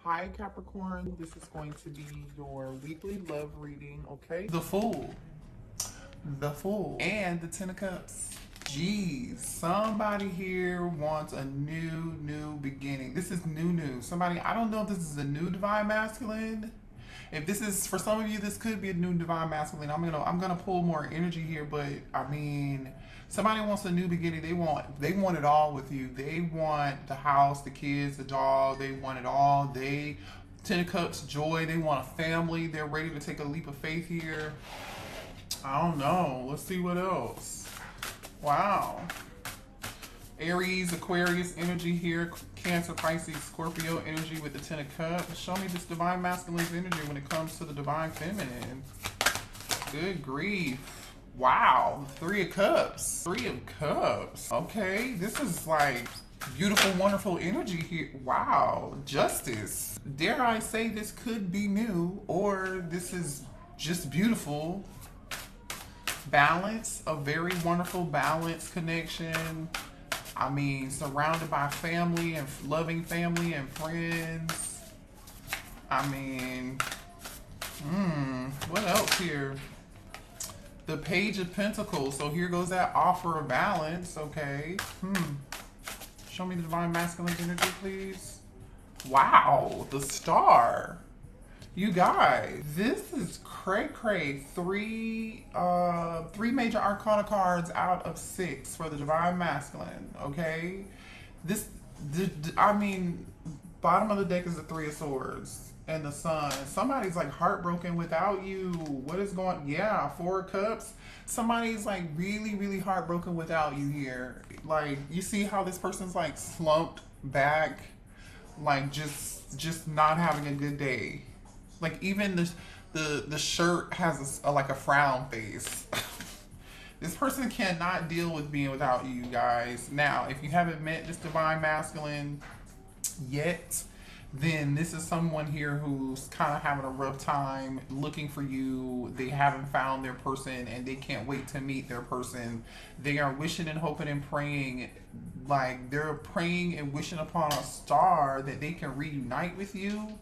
Hi Capricorn, this is going to be your weekly love reading, okay? The Fool, and the Ten of Cups. Jeez, somebody here wants a new beginning. This is new. Somebody, I don't know if this is a new divine masculine. If this is, for some of you, this could be a new divine masculine. I'm gonna pull more energy here, but I mean, somebody wants a new beginning. They want it all with you. They want the house, the kids, the dog. They want it all. Ten of Cups, joy. They want a family. They're ready to take a leap of faith here. I don't know. Let's see what else. Wow. Aries, Aquarius energy here. Cancer, Pisces, Scorpio energy with the Ten of Cups. Show me this divine masculine's energy when it comes to the divine feminine. Good grief. Wow. Three of Cups. Okay. This is like beautiful, wonderful energy here. Wow. Justice. Dare I say this could be new, or this is just beautiful. Balance. A very wonderful balance connection. I mean, surrounded by family and loving family and friends. I mean, what else here? The Page of Pentacles. So here goes that offer of balance. Okay. Show me the divine masculine energy, please. Wow, the Star. You guys, this is cray. Three major arcana cards out of 6 for the divine masculine. Okay, I mean, bottom of the deck is the Three of Swords and the Sun. Somebody's like heartbroken without you. What is going? Yeah, Four of Cups. Somebody's like really heartbroken without you here. Like, you see how this person's like slumped back, like just not having a good day. Like, even the shirt has like a frown face. This person cannot deal with being without you guys. Now, if you haven't met this divine masculine yet, then this is someone here who's kind of having a rough time looking for you. They haven't found their person and they can't wait to meet their person. They are wishing and hoping and praying, like they're praying and wishing upon a star that they can reunite with you,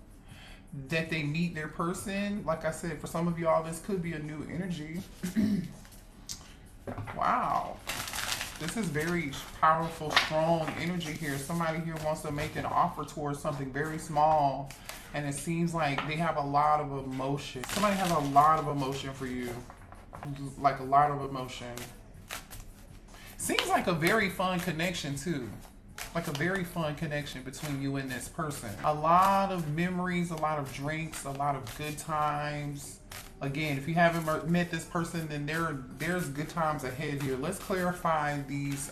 that they meet their person. Like I said, for some of y'all, this could be a new energy. Wow. This is very powerful, strong energy here. Somebody here wants to make an offer towards something very small, and it seems like they have a lot of emotion. Somebody has a lot of emotion for you. Like a lot of emotion. Seems like a very fun connection too. Like a very fun connection between you and this person. A lot of memories, a lot of drinks, a lot of good times. Again, if you haven't met this person, then there's good times ahead here. Let's clarify these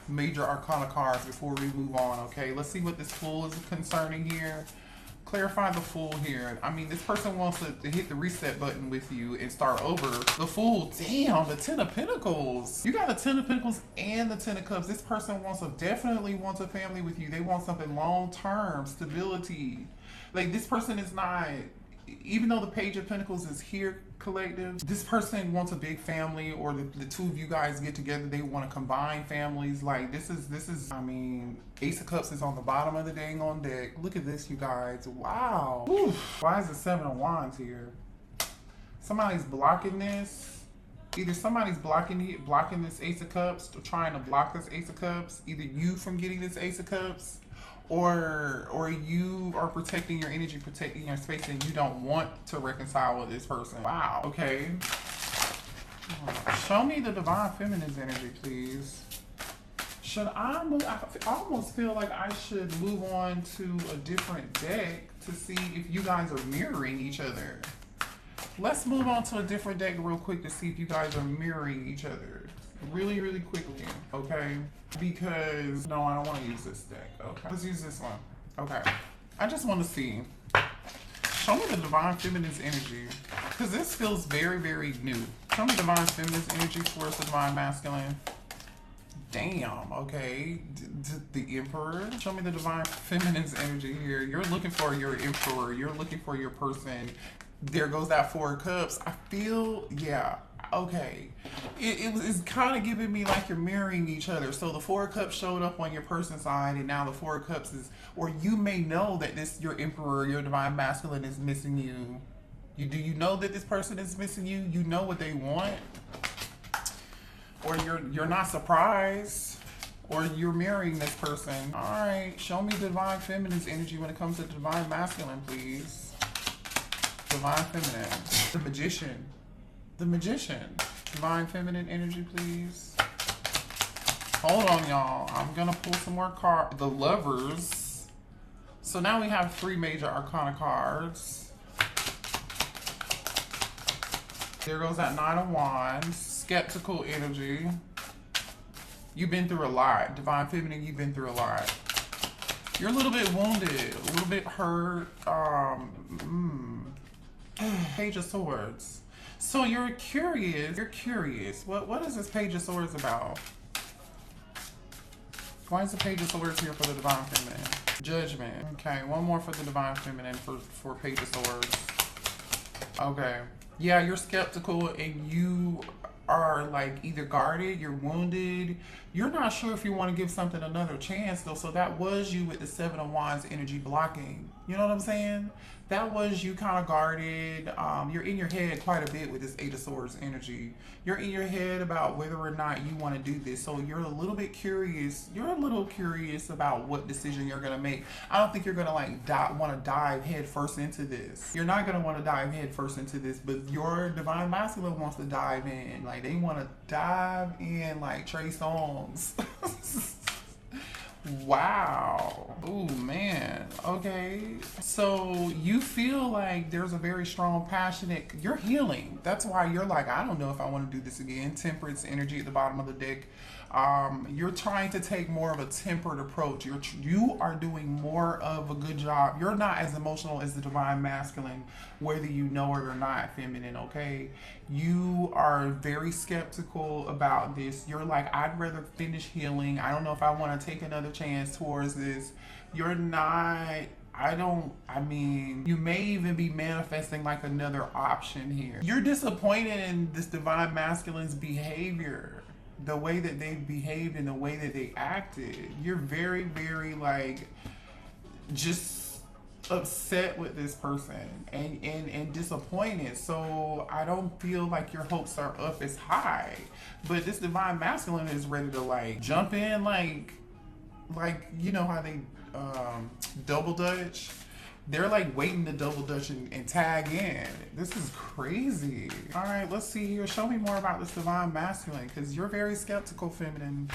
major arcana cards before we move on, okay? Let's see what this Fool is concerning here. Clarify the Fool here. I mean, this person wants to hit the reset button with you and start over. The Fool, damn, the Ten of Pentacles. You got the Ten of Pentacles and the Ten of Cups. This person definitely wants a family with you. They want something long-term, stability. Like, this person is not, even though the Page of Pentacles is here, collective, this person wants a big family, or the two of you guys get together, they want to combine families. Like, this is, I mean, Ace of Cups is on the bottom of the dang on deck. Look at this, you guys. Wow. Oof. Why is the Seven of Wands here? Somebody's blocking this. Either somebody's blocking this Ace of Cups, or trying to block this Ace of Cups. Either you from getting this Ace of Cups, or you are protecting your energy, protecting your space, and you don't want to reconcile with this person. Wow. Okay. Show me the divine feminine's energy, please. Should I move? I almost feel like I should move on to a different deck to see if you guys are mirroring each other. Let's move on to a different deck real quick to see if you guys are mirroring each other. Really quickly, okay? Because, no, I don't want to use this deck. Okay, let's use this one. Okay, I just want to see. Show me the divine feminine's energy, because this feels very new. Show me divine feminine's energy towards the divine masculine. Damn, okay. The Emperor. Show me the divine feminine's energy here. You're looking for your Emperor. You're looking for your person. There goes that Four of Cups. I feel, yeah, okay, it's kind of giving me like you're mirroring each other. So the Four of Cups showed up on your person's side, and now the Four of Cups is, or you may know that this, your Emperor, your Divine Masculine is missing you. Do you know that this person is missing you? You know what they want, or you're not surprised, or you're mirroring this person. All right, show me Divine Feminine's energy when it comes to Divine Masculine, please. Divine Feminine, the Magician, the Magician. Divine Feminine energy, please. Hold on, y'all. I'm gonna pull some more cards. The Lovers. So now we have 3 major arcana cards. There goes that Nine of Wands. Skeptical energy. You've been through a lot. Divine Feminine, you've been through a lot. You're a little bit wounded, a little bit hurt. Page of Swords. So you're curious. You're curious. What is this Page of Swords about? Why is the Page of Swords here for the Divine Feminine? Judgment. Okay, one more for the Divine Feminine for Page of Swords. Okay. Yeah, you're skeptical and you are like either guarded, you're wounded, you're not sure if you want to give something another chance though. So that was you with the Seven of Wands energy blocking. You know what I'm saying? That was you kind of guarded. You're in your head quite a bit with this Eight of Swords energy. You're in your head about whether or not you want to do this. So you're a little bit curious. You're a little curious about what decision you're going to make. I don't think you're going to like want to dive head first into this. You're not going to want to dive head first into this, but your Divine Masculine wants to dive in. Like they want to dive in like Trey Songz. Wow. Oh man. Okay. So you feel like there's a very strong, passionate, you're healing. That's why you're like, I don't know if I want to do this again. Temperance energy at the bottom of the deck. You're trying to take more of a tempered approach. You are doing more of a good job. You're not as emotional as the Divine Masculine, whether you know it or not, feminine, okay? You are very skeptical about this. You're like, I'd rather finish healing. I don't know if I want to take another chance towards this. You're not, I mean, you may even be manifesting like another option here. You're disappointed in this Divine Masculine's behavior. The way that they behaved and the way that they acted. You're very, very like just upset with this person and disappointed. So I don't feel like your hopes are up as high. But this Divine Masculine is ready to like jump in like you know how they double dutch? They're like waiting to double dutch and tag in. This is crazy. All right, let's see here. Show me more about this Divine Masculine because you're very skeptical, feminine.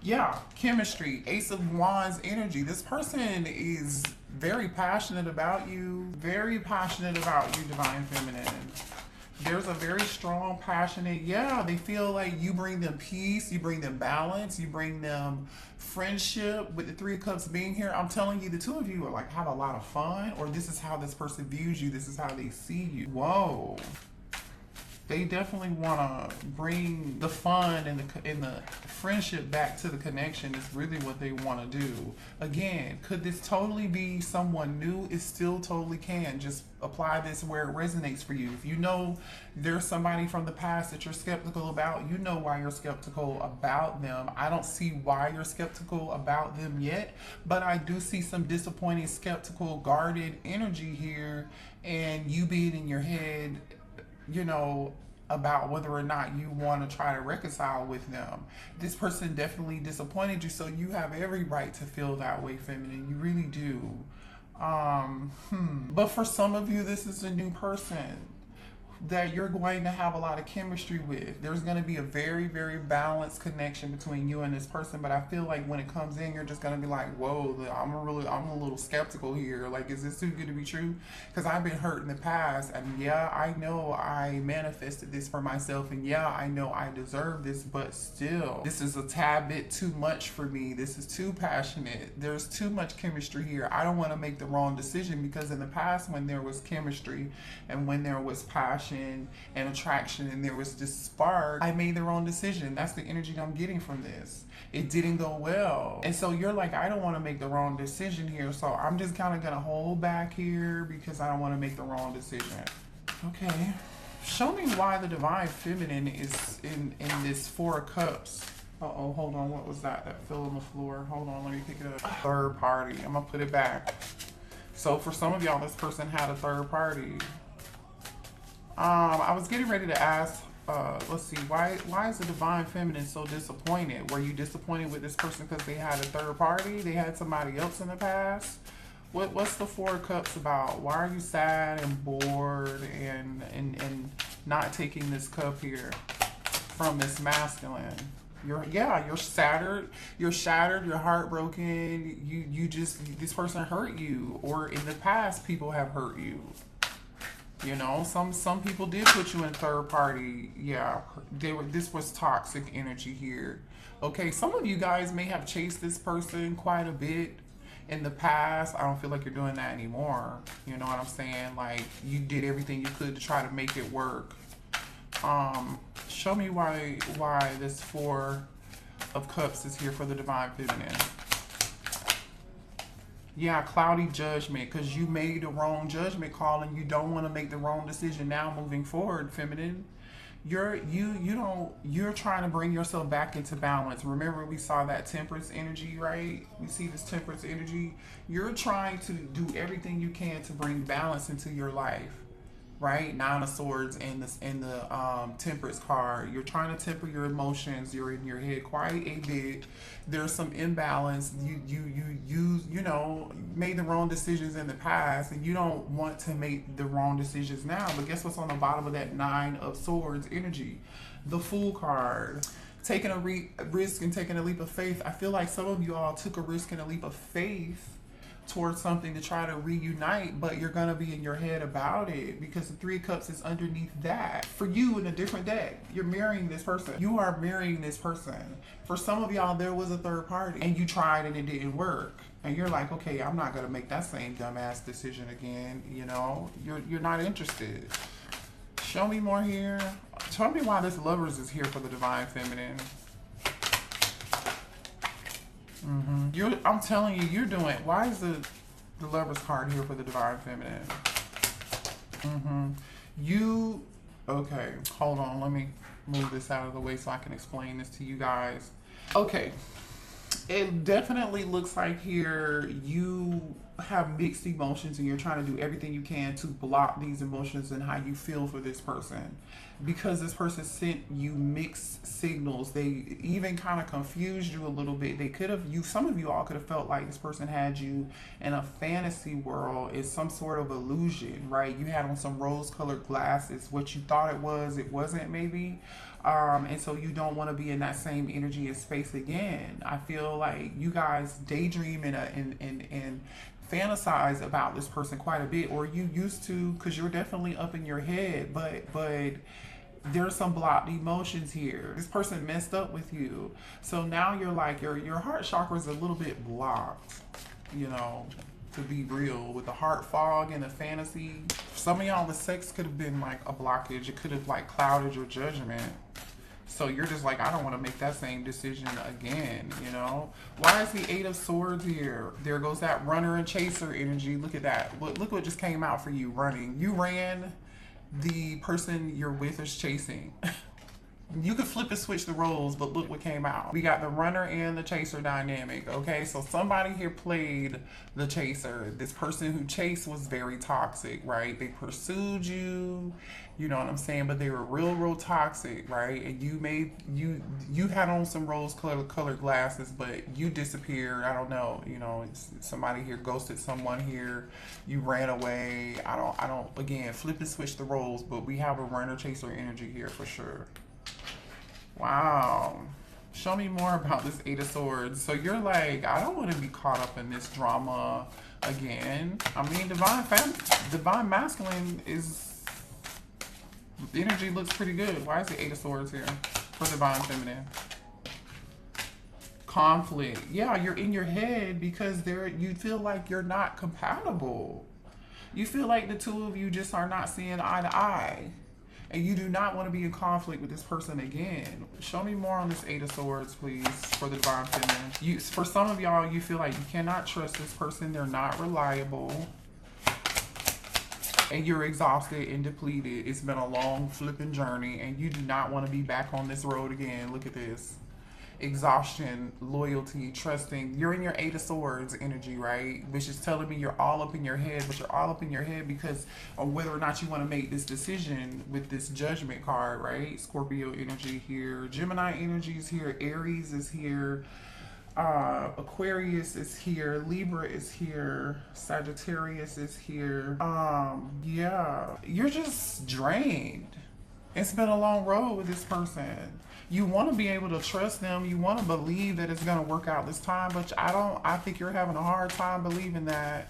Yeah, chemistry, Ace of Wands energy. This person is very passionate about you. Very passionate about you, Divine Feminine. There's a very strong, passionate, yeah, they feel like you bring them peace, you bring them balance, you bring them friendship. With the Three of Cups being here, I'm telling you, the two of you are like have a lot of fun, or this is how this person views you, this is how they see you. Whoa. They definitely want to bring the fun and the friendship back to the connection is really what they want to do. Again, could this totally be someone new? It still totally can. Just apply this where it resonates for you. If you know there's somebody from the past that you're skeptical about, you know why you're skeptical about them. I don't see why you're skeptical about them yet, but I do see some disappointing, skeptical, guarded energy here, and you being in your head, you know, about whether or not you want to try to reconcile with them. This person definitely disappointed you, so you have every right to feel that way, feminine. You really do. But for some of you, this is a new person that you're going to have a lot of chemistry with. There's going to be a very, very balanced connection between you and this person, but I feel like when it comes in, you're just going to be like, whoa, I'm a little skeptical here. Like, is this too good to be true? Because I've been hurt in the past, and yeah, I know I manifested this for myself, and yeah, I know I deserve this, but still, this is a tad bit too much for me. This is too passionate. There's too much chemistry here. I don't want to make the wrong decision, because in the past, when there was chemistry and when there was passion and attraction and there was this spark, I made the wrong decision. That's the energy I'm getting from this. It didn't go well. And so you're like, I don't want to make the wrong decision here, so I'm just kind of going to hold back here because I don't want to make the wrong decision. Okay. Show me why the divine feminine is in this Four of Cups. Uh-oh, hold on. What was that? That fell on the floor. Hold on, let me pick it up. Third party. I'm gonna put it back. So for some of y'all, this person had a third party. I was getting ready to ask, let's see, why is the divine feminine so disappointed? Were you disappointed with this person because they had a third party? They had somebody else in the past? What's the Four of Cups about? Why are you sad and bored and not taking this cup here from this masculine? You're shattered, you're heartbroken, you just, this person hurt you, or in the past people have hurt you. You know, some people did put you in third party. Yeah, this was toxic energy here. Okay, some of you guys may have chased this person quite a bit in the past. I don't feel like you're doing that anymore. You know what I'm saying? Like, you did everything you could to try to make it work. Show me why this Four of Cups is here for the divine feminine. Yeah, cloudy judgment, because you made the wrong judgment call and you don't want to make the wrong decision now moving forward, feminine. You're trying to bring yourself back into balance. Remember, we saw that Temperance energy, right? We see this Temperance energy. You're trying to do everything you can to bring balance into your life, right? Nine of Swords and the Temperance card. You're trying to temper your emotions. You're in your head quite a bit. There's some imbalance. You know, made the wrong decisions in the past, and you don't want to make the wrong decisions now. But guess what's on the bottom of that Nine of Swords energy? The Fool card. Taking a risk and taking a leap of faith. I feel like some of you all took a risk and a leap of faith towards something to try to reunite, but you're gonna be in your head about it because the Three of Cups is underneath that. For you, in a different deck, you're marrying this person. You are marrying this person. For some of y'all, there was a third party and you tried and it didn't work, and you're like, okay, I'm not gonna make that same dumbass decision again. You know, you're not interested. Show me more here. Tell me why this Lovers is here for the divine feminine. I'm telling you, you're doing. Why is the Lovers card here for the divine feminine? Okay, hold on. Let me move this out of the way so I can explain this to you guys. Okay, it definitely looks like here you have mixed emotions and you're trying to do everything you can to block these emotions and how you feel for this person, because this person sent you mixed signals. They even kind of confused you a little bit. They could have, some of you all could have felt like this person had you in a fantasy world. It's some sort of illusion, right? You had on some rose-colored glasses. What you thought it wasn't maybe. And so you don't want to be in that same energy and space again. I feel like you guys daydream and fantasize about this person quite a bit, or you used to, because you're definitely up in your head, but there's some blocked emotions here. This person messed up with you, so now you're like, your heart chakra is a little bit blocked, you know, to be real, with the heart fog and the fantasy. Some of y'all, the sex could have been like a blockage. It could have like clouded your judgment. So you're just like, I don't want to make that same decision again, you know? Why is the Eight of Swords here? There goes that runner and chaser energy. Look at that. Look what just came out for you, running. You ran, the person you're with is chasing. You could flip and switch the roles, but look what came out. We got the runner and the chaser dynamic, okay? So somebody here played the chaser. This person who chased was very toxic, right? They pursued you, you know what I'm saying? But they were real toxic, right? And you had on some rose-colored glasses, but you disappeared. I don't know, you know, somebody here ghosted someone here. You ran away. I don't, again, flip and switch the roles, but we have a runner-chaser energy here for sure. Wow. Show me more about this Eight of Swords. So you're like, I don't want to be caught up in this drama again. I mean, divine masculine is, the energy looks pretty good. Why is the Eight of Swords here for divine feminine? Conflict. Yeah, you're in your head because you feel like you're not compatible. You feel like the two of you just are not seeing eye to eye. And you do not want to be in conflict with this person again. Show me more on this Eight of Swords, please, for the divine feminine. For some of y'all, you feel like you cannot trust this person. They're not reliable. And you're exhausted and depleted. It's been a long flipping journey and you do not want to be back on this road again. Look at this. Exhaustion, loyalty, trusting. You're in your Eight of Swords energy, right? Which is telling me you're all up in your head, but you're all up in your head because of whether or not you want to make this decision with this Judgment card, right? Scorpio energy here. Gemini energy is here. Aries is here. Aquarius is here, Libra is here, Sagittarius is here. Yeah, you're just drained. It's been a long road with this person. You want to be able to trust them. You want to believe that it's going to work out this time, but I think you're having a hard time believing that.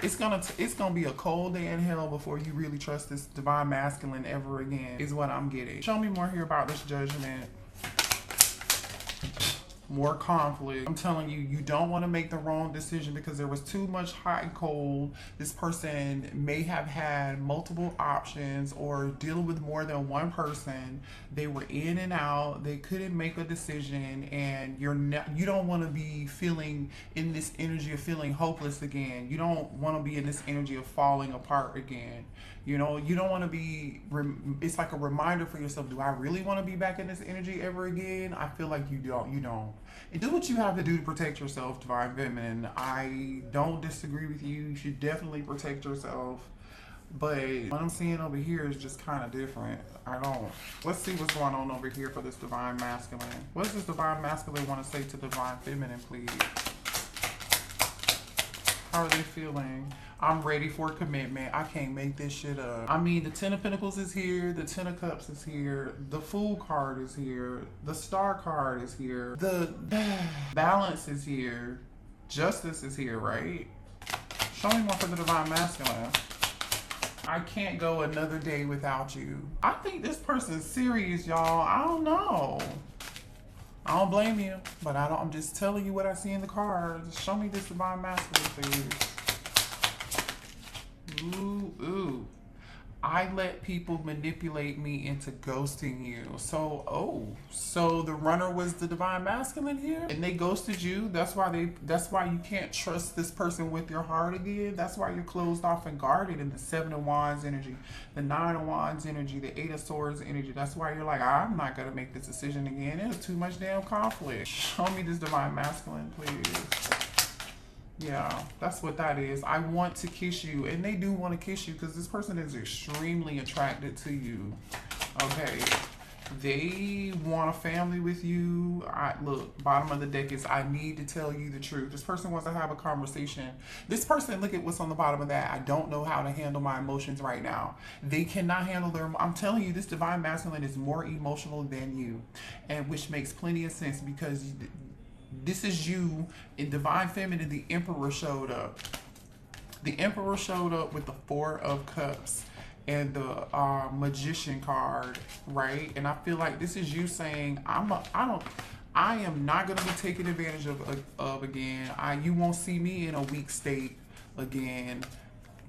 It's gonna be a cold day in hell before you really trust this divine masculine ever again, is what I'm getting. Show me more here about this Judgment. More conflict. I'm telling you, you don't want to make the wrong decision because there was too much hot and cold. This person may have had multiple options or dealing with more than one person. They were in and out. They couldn't make a decision, and you don't want to be feeling in this energy of feeling hopeless again. You don't want to be in this energy of falling apart again. You know, you don't want to be, it's like a reminder for yourself, do I really want to be back in this energy ever again? I feel like you don't. And do what you have to do to protect yourself, Divine Feminine. I don't disagree with you. You should definitely protect yourself. But what I'm seeing over here is just kind of different. Let's see what's going on over here for this Divine Masculine. What does this Divine Masculine want to say to Divine Feminine, please? How are they feeling? I'm ready for commitment. I can't make this shit up. I mean, the Ten of Pentacles is here. The Ten of Cups is here. The Fool card is here. The Star card is here. The Balance is here. Justice is here, right? Show me more for the Divine Masculine. I can't go another day without you. I think this person's serious, y'all. I don't know. I don't blame you, but I'm just telling you what I see in the cards. Show me this Divine Masculine, please. Ooh. I let people manipulate me into ghosting you. So the runner was the Divine Masculine here, and they ghosted you. That's why you can't trust this person with your heart again. That's why you're closed off and guarded in the Seven of Wands energy, the Nine of Wands energy, the Eight of Swords energy. That's why you're like, I'm not gonna make this decision again. There's too much damn conflict. Show me this Divine Masculine, please. Yeah, that's what that is. I want to kiss you, and they do want to kiss you because this person is extremely attracted to you. Okay, they want a family with you. Look, bottom of the deck is I need to tell you the truth. This person wants to have a conversation. This person, look at what's on the bottom of that. I don't know how to handle my emotions right now. They cannot handle I'm telling you, this Divine Masculine is more emotional than you, and which makes plenty of sense because this is you. In Divine Feminine, the Emperor showed up. The Emperor showed up with the Four of Cups and the Magician card, right? And I feel like this is you saying, I am not going to be taken advantage of again. You won't see me in a weak state again.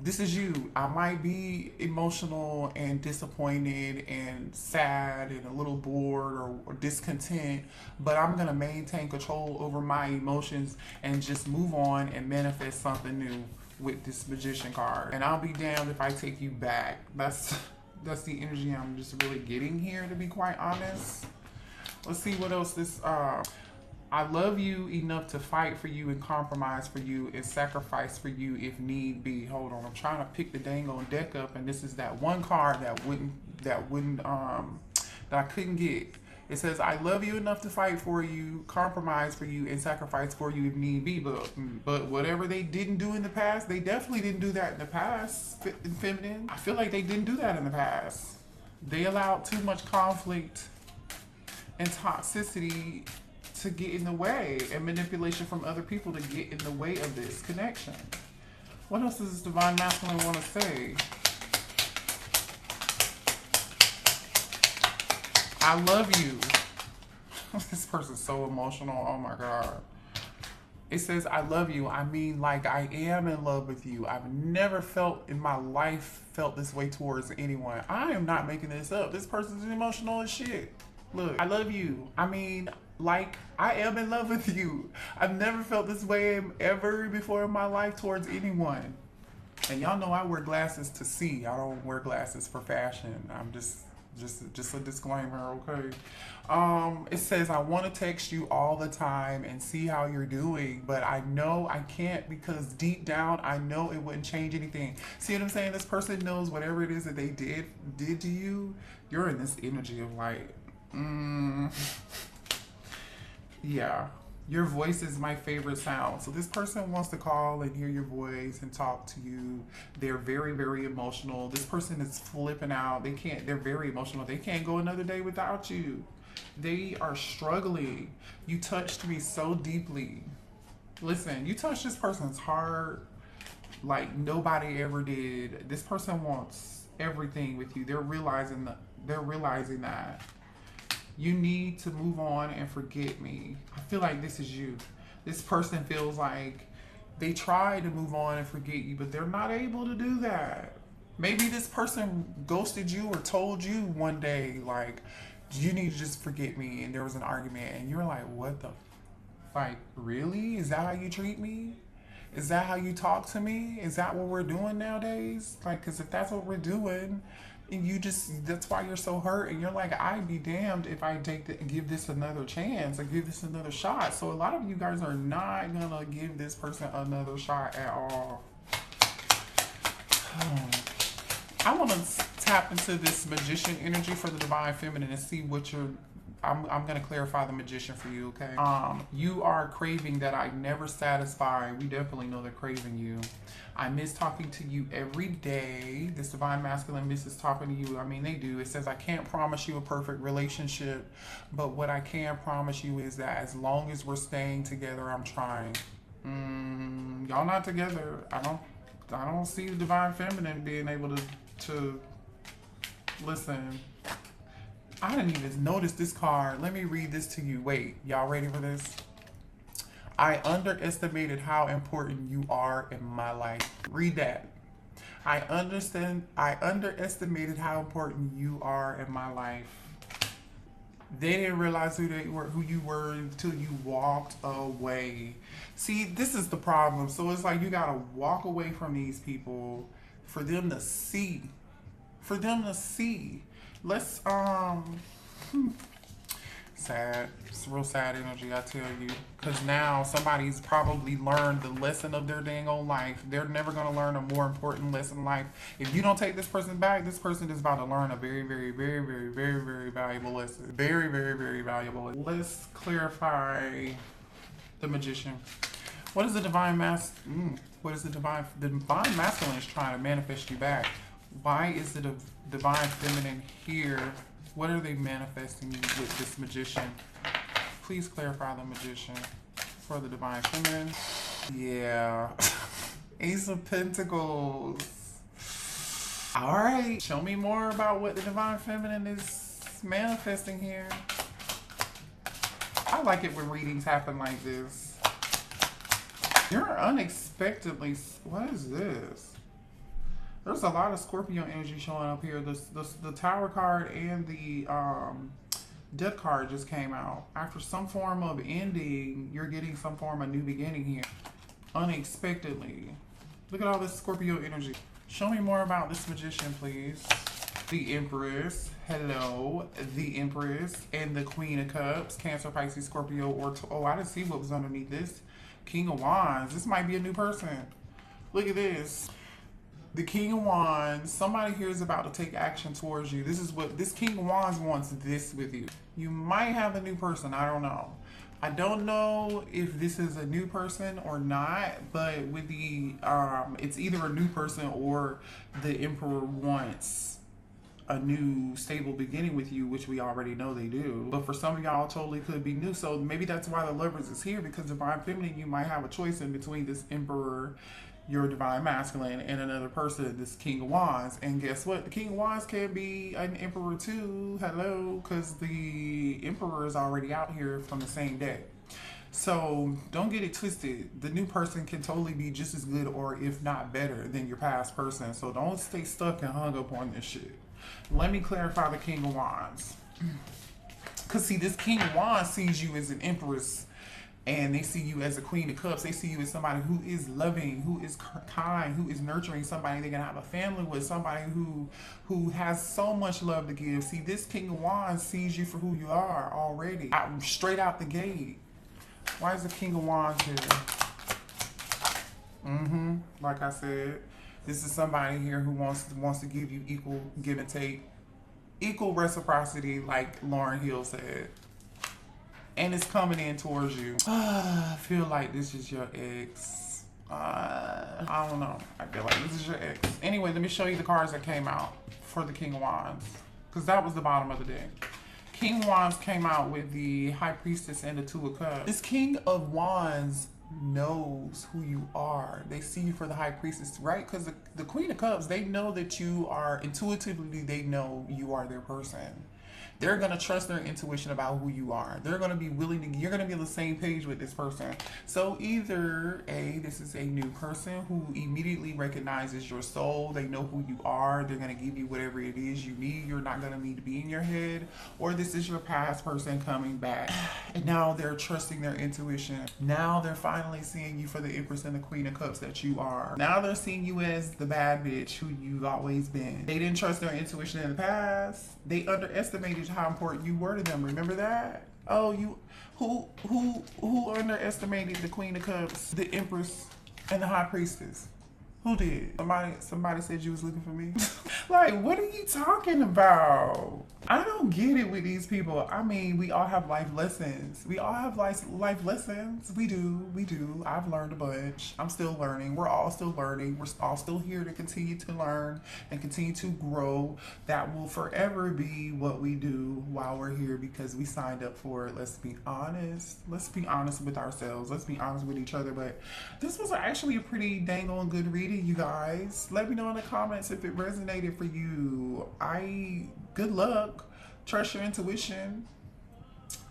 This is you. I might be emotional and disappointed and sad and a little bored or discontent, but I'm going to maintain control over my emotions and just move on and manifest something new with this Magician card. And I'll be damned if I take you back. That's the energy I'm just really getting here, to be quite honest. Let's see what else this I love you enough to fight for you and compromise for you and sacrifice for you if need be. Hold on, I'm trying to pick the dang on deck up, and this is that one card that I couldn't get. It says, I love you enough to fight for you, compromise for you, and sacrifice for you if need be. But whatever they didn't do in the past, they definitely didn't do that in the past, Feminine. I feel like they didn't do that in the past. They allowed too much conflict and toxicity to get in the way, and manipulation from other people to get in the way of this connection. What else does this Divine Masculine want to say? I love you. This person's so emotional. Oh my God. It says, I love you. I mean, like, I am in love with you. I've never felt in my life this way towards anyone. I am not making this up. This person's emotional as shit. Look, I love you. I mean, like, I am in love with you. I've never felt this way ever before in my life towards anyone. And y'all know I wear glasses to see. I don't wear glasses for fashion. I'm just a disclaimer, okay? It says, I want to text you all the time and see how you're doing, but I know I can't because deep down I know it wouldn't change anything. See what I'm saying? This person knows whatever it is that they did to you. You're in this energy of like, yeah. Your voice is my favorite sound. So this person wants to call and hear your voice and talk to you. They're very, very emotional. This person is flipping out. They're very emotional. They can't go another day without you. They are struggling. You touched me so deeply. Listen, you touched this person's heart like nobody ever did. This person wants everything with you. They're realizing that. You need to move on and forget me. I feel like this is you. This person feels like they tried to move on and forget you, but they're not able to do that. Maybe this person ghosted you or told you one day, like, you need to just forget me, and there was an argument, and you're like, what the? Like, really? Is that how you treat me? Is that how you talk to me? Is that what we're doing nowadays? Like, because if that's what we're doing, and that's why you're so hurt, and you're like, I'd be damned if I give this another chance or give this another shot. So a lot of you guys are not gonna give this person another shot at all. I want to tap into this magician energy for the divine feminine and see what I'm going to clarify the magician for you, okay? You are craving that I never satisfy. We definitely know they're craving you. I miss talking to you every day. This divine masculine misses talking to you. I mean, they do. It says, I can't promise you a perfect relationship, but what I can promise you is that as long as we're staying together, I'm trying. Y'all not together. I don't see the divine feminine being able to listen. I didn't even notice this card. Let me read this to you. Wait, y'all ready for this? I underestimated how important you are in my life. Read that. I underestimated how important you are in my life. They didn't realize who you were until you walked away. See, this is the problem. So it's like you gotta walk away from these people for them to see. For them to see. Let's sad. It's real sad energy, I tell you. Because now somebody's probably learned the lesson of their dang old life. They're never going to learn a more important lesson in life. If you don't take this person back, this person is about to learn a very, very, very, very, very, very valuable lesson. Very, very, very valuable. Let's clarify the magician. What is the divine what is the divine masculine is trying to manifest you back? Why is the divine feminine here? What are they manifesting with this magician? Please clarify the magician for the divine feminine. Yeah. Ace of Pentacles. All right. Show me more about what the divine feminine is manifesting here. I like it when readings happen like this. You're unexpectedly... What is this? There's a lot of Scorpio energy showing up here. The Tower card and the Death card just came out. After some form of ending, you're getting some form of new beginning here. Unexpectedly. Look at all this Scorpio energy. Show me more about this magician, please. The Empress. Hello. The Empress and the Queen of Cups. Cancer, Pisces, Scorpio, or... Oh, I didn't see what was underneath this. King of Wands. This might be a new person. Look at this. The King of Wands, somebody here is about to take action towards you. This King of Wands wants this with you. You might have a new person, I don't know. I don't know if this is a new person or not, but with the, it's either a new person or the Emperor wants a new stable beginning with you, which we already know they do. But for some of y'all, it totally could be new. So maybe that's why the Lovers is here, because divine feminine, you might have a choice in between this Emperor, your divine masculine, and another person, this King of Wands. And guess what? The King of Wands can be an Emperor too. Hello, because the Emperor is already out here from the same day. So don't get it twisted. The new person can totally be just as good or if not better than your past person. So don't stay stuck and hung up on this shit. Let me clarify the King of Wands. Because see, this King of Wands sees you as an Empress and they see you as a Queen of Cups. They see you as somebody who is loving, who is kind, who is nurturing, somebody they're gonna have a family with, somebody who has so much love to give. See, this King of Wands sees you for who you are already, straight out the gate. Why is the King of Wands here? Like I said, this is somebody here who wants to give you equal give and take, equal reciprocity, like Lauren Hill said. And it's coming in towards you. I feel like this is your ex. I don't know. I feel like this is your ex. Anyway, let me show you the cards that came out for the King of Wands, because that was the bottom of the deck. King of Wands came out with the High Priestess and the Two of Cups. This King of Wands knows who you are. They see you for the High Priestess, right? Because the Queen of Cups, they know that you are, intuitively, they know you are their person. They're going to trust their intuition about who you are. They're going to be willing to, you're going to be on the same page with this person. So either A, this is a new person who immediately recognizes your soul. They know who you are. They're going to give you whatever it is you need. You're not going to need to be in your head. Or this is your past person coming back. And now they're trusting their intuition. Now they're finally seeing you for the Empress and the Queen of Cups that you are. Now they're seeing you as the bad bitch who you've always been. They didn't trust their intuition in the past. They underestimated how important you were to them. Remember that? Oh, you who underestimated the Queen of Cups, the Empress, and the High Priestess? Who did? Somebody said you was looking for me. Like, what are you talking about? I don't get it with these people. I mean, we all have life lessons. We all have life lessons. We do. I've learned a bunch. I'm still learning. We're all still learning. We're all still here to continue to learn and continue to grow. That will forever be what we do while we're here, because we signed up for it. Let's be honest. Let's be honest with ourselves. Let's be honest with each other. But this was actually a pretty dang on good reading, you guys. Let me know in the comments if it resonated for you. Good luck. Trust your intuition.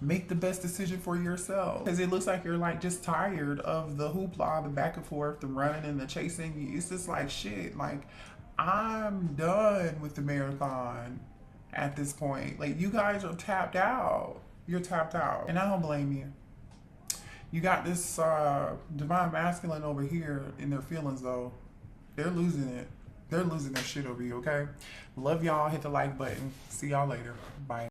Make the best decision for yourself, because it looks like you're like just tired of the hoopla, the back and forth, the running and the chasing. It's just like, shit, like, I'm done with the marathon at this point. Like, you guys are tapped out. You're tapped out, and I don't blame you. You got this divine masculine over here in their feelings, though. They're losing it. They're losing their shit over you, okay? Love y'all. Hit the like button. See y'all later. Bye.